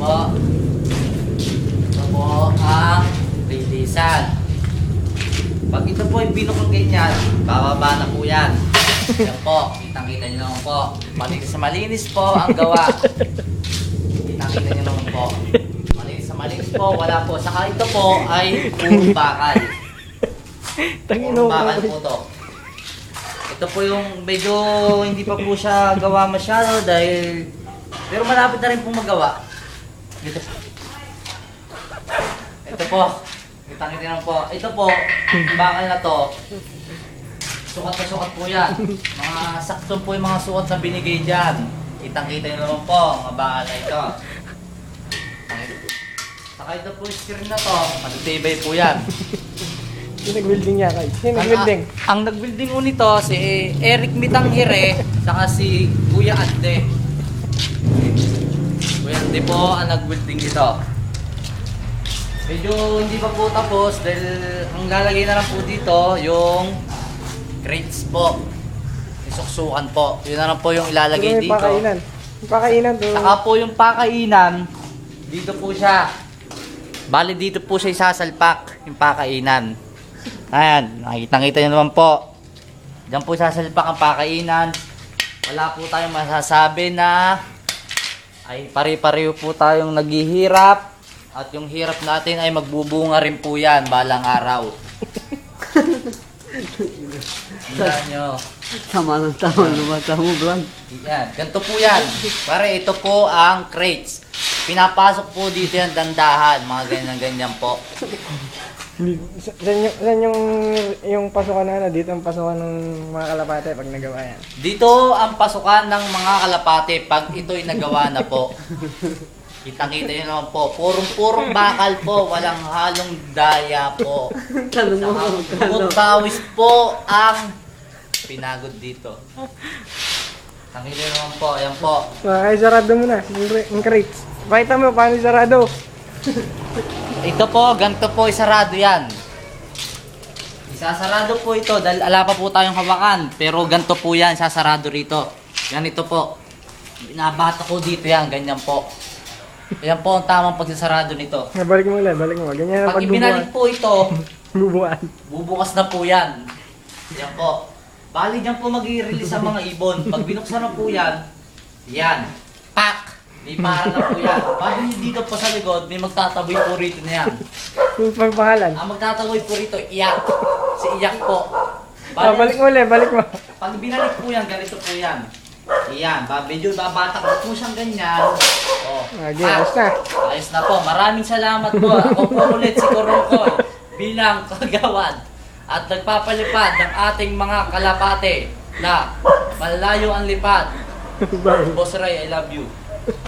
po. Ito po ang releasan. Pag ito po ay binukang ganyan, bababa na po yan. Yan po, kitang-kita nyo naman po. Malinis sa malinis po ang gawa. Kitang-kita nyo naman po. Malinis sa malinis po, wala po. Saka ito po ay purong bakal. Purong bakal po to. Ito po yung medyo hindi pa po siya gawa masyado dahil... Pero malapit na rin pong magawa. Ito po. Ito po. Kitang-kita naman po. Ito po, bakal na to. Sukat na sukat po yan. Mga sakto po yung mga sukat na binigay dyan. Kitang-kita nyo naman po, mga bakal na ito. Saka ito po yung screen na to, matitibay po yan. Sino nag-building niya kay? Sino nag-building? Ang nag-building po nito, si Eric Mitanghire, saka si Kuya Ande. Kuya Ande po ang nag-building dito. Medyo hindi pa po tapos dahil ang lalagay na lang po dito yung crates po. Isuksukan po. Yun na lang po yung ilalagay dito. Pakainan. Yung pakainan to. Saka po yung pakainan, dito po siya. Bali dito po siya isasalpak, yung pakainan. Ayan, nakikita nyo naman po. Diyan po sasalpak ang pakainan. Wala po tayong masasabi na ay pare-pareho po tayong naghihirap. At yung hirap natin ay magbubunga rin po yan balang araw. Tingnan nyo. Tama ng tama, lumata mo, vlog. Yan, ganito po yan. Pare, ito po ang crates. Pinapasok po dito yan dandahan, mga ganyan-ganyan po. Saan yung pasukan na ano? Dito ang pasukan ng mga kalapate pag nagawa yan. Dito ang pasukan ng mga kalapate pag ito'y nagawa na po. Kitang-kita nyo naman po, purong bakal po, walang halong daya po. Tanong mo, Bukod bawis po ang pinagod dito. Kitang-kita nyo naman po, ayan po. Ay, sarado mo na. Yung crates. Pakita mo paano sarado. Ito po, ganito po, isarado yan. Isasarado po ito dahil ala pa po tayong hawakan. Pero ganito po yan, sasarado rito. Ganito po. Binabata ko dito yan, ganyan po. Ayan po ang tamang pagsasarado nito. Balik mo ulit, balik mo. Ganyan na Pag ibinalik po ito, bubuan. bubukas na po yan. Yan po. Bali dyan po mag-i-release ang mga ibon. Pag binuksan na po yan, yan. Pak! May para na po yan. Bali dito po sa likod, may magtataboy po rito na yan. Yung pagpahalan. Ang magtataboy po rito, iyak. Si iyak po. Balik mo ulit, balik mo. Pag binalik po yan, ganito po yan. Iyan, medyo babatak po siyang ganyan. Oh. Okay, ayos na. Ayos na po. Maraming salamat po. Ako po ulit si Korongkoy bilang kagawad at nagpapalipad ng ating mga kalapate na malayo ang lipad. Bye. Boss Ray, I love you.